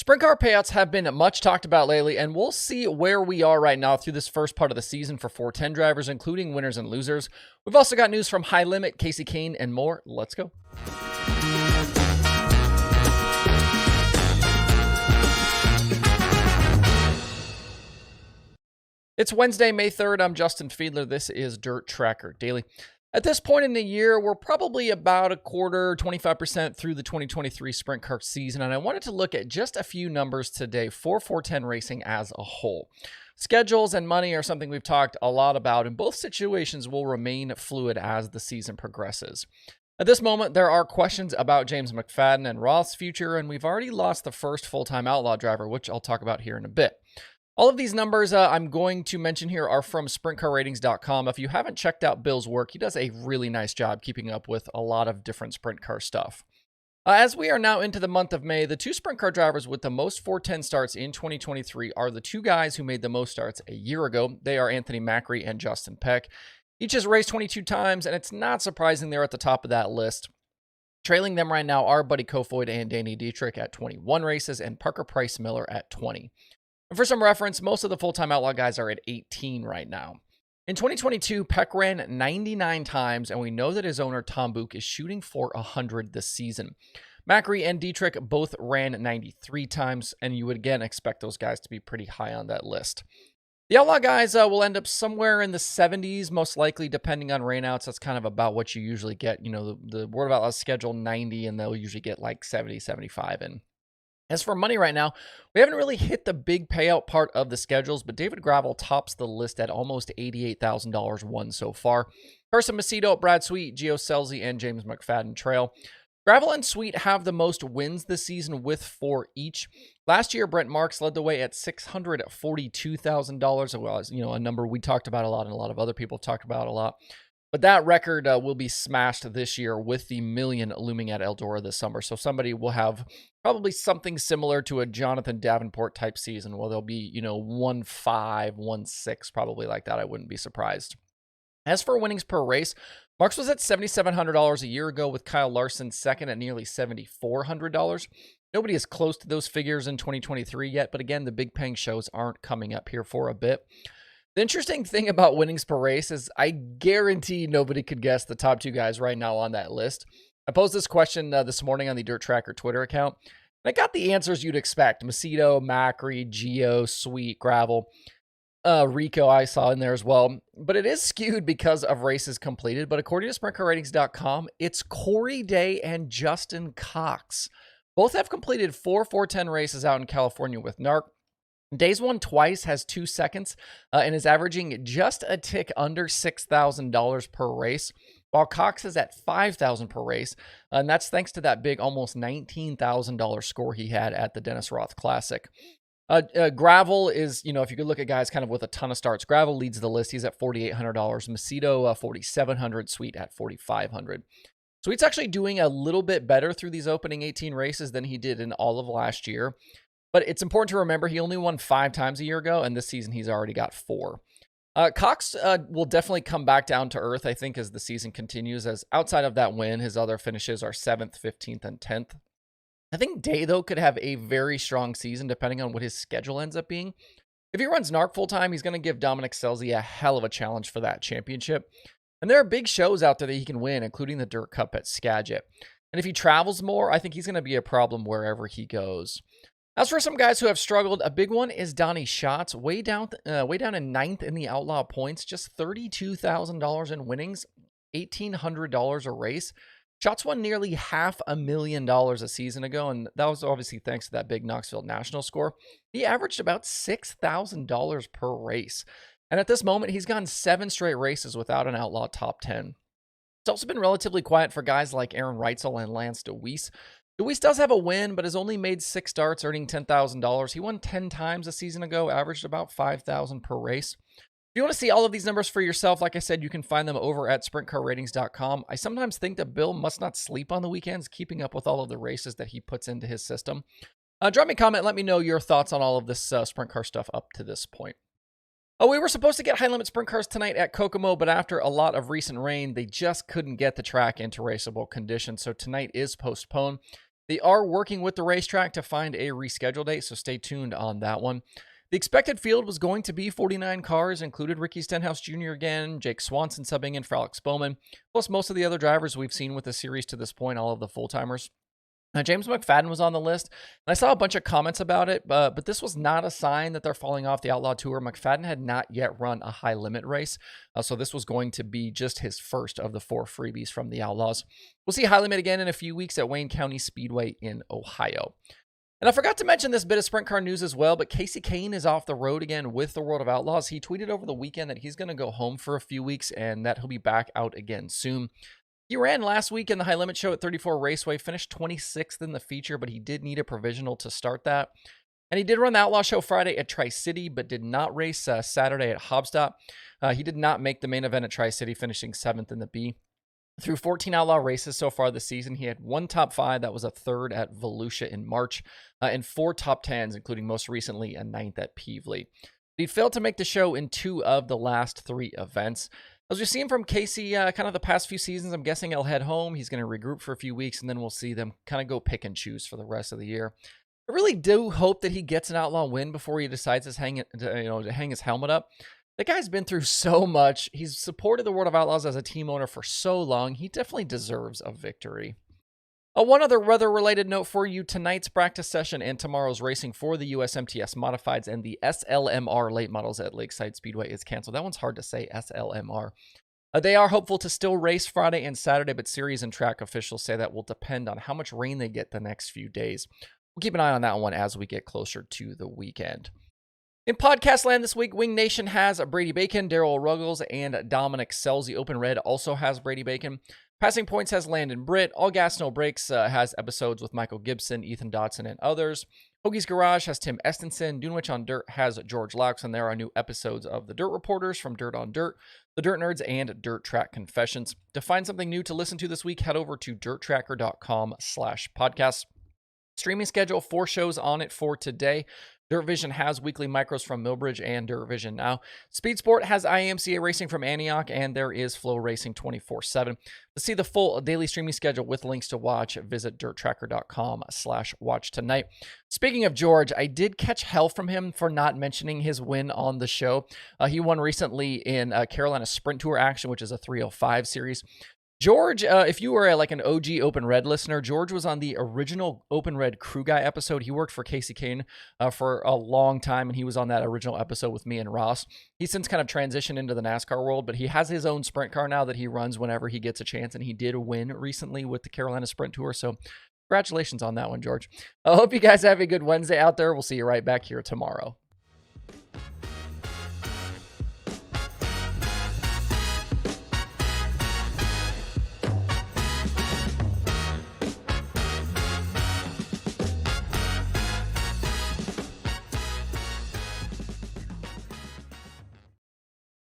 Sprint car payouts have been much talked about lately, and we'll see where we are right now through this first part of the season for 410 drivers, including winners and losers. We've also got news from High Limit, Kasey Kahne, and more. Let's go. It's Wednesday, May 3rd. I'm Justin Fiedler. This is Dirt Tracker Daily. At this point in the year, we're probably about a quarter, 25% through the 2023 sprint car season, and I wanted to look at just a few numbers today for 410 racing as a whole. Schedules and money are something we've talked a lot about, and both situations will remain fluid as the season progresses. At this moment, there are questions about James McFadden and Roth's future, and we've already lost the first full-time outlaw driver, which I'll talk about here in a bit. All of these numbers I'm going to mention here are from sprintcarratings.com. If you haven't checked out Bill's work, he does a really nice job keeping up with a lot of different sprint car stuff. As we are now into the month of May, the two sprint car drivers with the most 410 starts in 2023 are the two guys who made the most starts a year ago. They are Anthony Macri and Justin Peck. Each has raced 22 times, and it's not surprising they're at the top of that list. Trailing them right now are Buddy Kofoid and Danny Dietrich at 21 races and Parker Price Miller at 20. And for some reference, most of the full-time outlaw guys are at 18 right now. In 2022, Peck ran 99 times, and we know that his owner, Tom Book, is shooting for 100 this season. Macri and Dietrich both ran 93 times, and you would again expect those guys to be pretty high on that list. The outlaw guys will end up somewhere in the 70s, most likely, depending on rainouts. That's kind of about what you usually get. You know, the World of Outlaws schedule 90, and they'll usually get like 70, 75 in. As for money right now, we haven't really hit the big payout part of the schedules, but David Gravel tops the list at almost $88,000 won so far. Carson Macedo, Brad Sweet, Gio Scelzi, and James McFadden trail. Gravel and Sweet have the most wins this season with 4 each. Last year, Brent Marks led the way at $642,000, well, as a number we talked about a lot and a lot of other people talked about a lot. But that record will be smashed this year with the million looming at Eldora this summer. So somebody will have probably something similar to a Jonathan Davenport type season where they'll be, 1.5, 1.6, probably like that. I wouldn't be surprised. As for winnings per race, Marks was at $7,700 a year ago with Kyle Larson second at nearly $7,400. Nobody is close to those figures in 2023 yet, but again, the big paying shows aren't coming up here for a bit. The interesting thing about winnings per race is I guarantee nobody could guess the top two guys right now on that list. I posed this question this morning on the Dirt Tracker Twitter account, and I got the answers you'd expect. Macedo, Macri, Gio, Sweet, Gravel, Rico I saw in there as well. But it is skewed because of races completed. But according to sprintcarratings.com, it's Corey Day and Justin Cox. Both have completed 4 410 races out in California with NARC. Day's won twice, has 2 seconds, and is averaging just a tick under $6,000 per race, while Cox is at $5,000 per race, and that's thanks to that big almost $19,000 score he had at the Dennis Roth Classic. Gravel is, if you could look at guys kind of with a ton of starts, Gravel leads the list. He's at $4,800. Macedo, $4,700. Sweet at $4,500. Sweet's actually doing a little bit better through these opening 18 races than he did in all of last year. But it's important to remember he only won 5 times a year ago, and this season he's already got 4. Cox will definitely come back down to earth, I think, as the season continues, as outside of that win, his other finishes are 7th, 15th, and 10th. I think Day, though, could have a very strong season depending on what his schedule ends up being. If he runs NARC full-time, he's going to give Dominic Scelzi a hell of a challenge for that championship. And there are big shows out there that he can win, including the Dirt Cup at Skagit. And if he travels more, I think he's going to be a problem wherever he goes. As for some guys who have struggled, a big one is Donnie Schatz, way down in 9th in the outlaw points, just $32,000 in winnings, $1,800 a race. Schatz won nearly $500,000 a season ago, and that was obviously thanks to that big Knoxville National score. He averaged about $6,000 per race, and at this moment, he's gone 7 straight races without an outlaw top 10. It's also been relatively quiet for guys like Aaron Reitzel and Lance DeWeese. DeWeese does have a win, but has only made 6 starts, earning $10,000. He won 10 times a season ago, averaged about $5,000 per race. If you want to see all of these numbers for yourself, like I said, you can find them over at sprintcarratings.com. I sometimes think that Bill must not sleep on the weekends, keeping up with all of the races that he puts into his system. Drop me a comment, let me know your thoughts on all of this sprint car stuff up to this point. We were supposed to get high-limit sprint cars tonight at Kokomo, but after a lot of recent rain, they just couldn't get the track into raceable conditions, so tonight is postponed. They are working with the racetrack to find a reschedule date, so stay tuned on that one. The expected field was going to be 49 cars, included Ricky Stenhouse Jr. again, Jake Swanson subbing in for Alex Bowman, plus most of the other drivers we've seen with the series to this point, all of the full-timers. James McFadden was on the list, and I saw a bunch of comments about it, but this was not a sign that they're falling off the Outlaw Tour. McFadden had not yet run a high-limit race, so this was going to be just his first of the 4 freebies from the Outlaws. We'll see high limit again in a few weeks at Wayne County Speedway in Ohio. And I forgot to mention this bit of sprint car news as well, but Kasey Kahne is off the road again with the World of Outlaws. He tweeted over the weekend that he's going to go home for a few weeks and that he'll be back out again soon. He ran last week in the high limit show at 34 Raceway, finished 26th in the feature, but he did need a provisional to start that. And he did run the Outlaw Show Friday at Tri-City, but did not race Saturday at Hobstadt. He did not make the main event at Tri-City, finishing 7th in the B. Through 14 Outlaw races so far this season, he had 1 top 5. That was a 3rd at Volusia in March, and 4 top 10s, including most recently a 9th at Peevely. He failed to make the show in 2 of the last 3 events. As we've seen from Kasey kind of the past few seasons, I'm guessing he'll head home. He's going to regroup for a few weeks, and then we'll see them kind of go pick and choose for the rest of the year. I really do hope that he gets an Outlaw win before he decides to hang his helmet up. The guy's been through so much. He's supported the World of Outlaws as a team owner for so long. He definitely deserves a victory. One other weather-related note for you, tonight's practice session and tomorrow's racing for the USMTS Modifieds and the SLMR late models at Lakeside Speedway is canceled. That one's hard to say, SLMR. They are hopeful to still race Friday and Saturday, but series and track officials say that will depend on how much rain they get the next few days. We'll keep an eye on that one as we get closer to the weekend. In podcast land this week, Wing Nation has Brady Bacon, Daryl Ruggles, and Dominic Sells. The Open Red also has Brady Bacon. Passing Points has Landon Britt. All Gas No Brakes has episodes with Michael Gibson, Ethan Dotson, and others. Hoagie's Garage has Tim Estenson. Dunewich on Dirt has George Laux, and there are new episodes of The Dirt Reporters from Dirt on Dirt, The Dirt Nerds, and Dirt Track Confessions. To find something new to listen to this week, head over to dirttracker.com/podcasts. Streaming schedule, 4 shows on it for today. Dirt Vision has weekly micros from Millbridge and Dirt Vision Now. Speed Sport has IAMCA Racing from Antioch, and there is Flow Racing 24/7. To see the full daily streaming schedule with links to watch, visit dirttracker.com/watch tonight. Speaking of George, I did catch hell from him for not mentioning his win on the show. He won recently in Carolina Sprint Tour action, which is a 305 series. George, if you were like an OG Open Red listener, George was on the original Open Red Crew Guy episode. He worked for Kasey Kahne for a long time, and he was on that original episode with me and Ross. He's since kind of transitioned into the NASCAR world, but he has his own sprint car now that he runs whenever he gets a chance, and he did win recently with the Carolina Sprint Tour, so congratulations on that one, George. I hope you guys have a good Wednesday out there. We'll see you right back here tomorrow.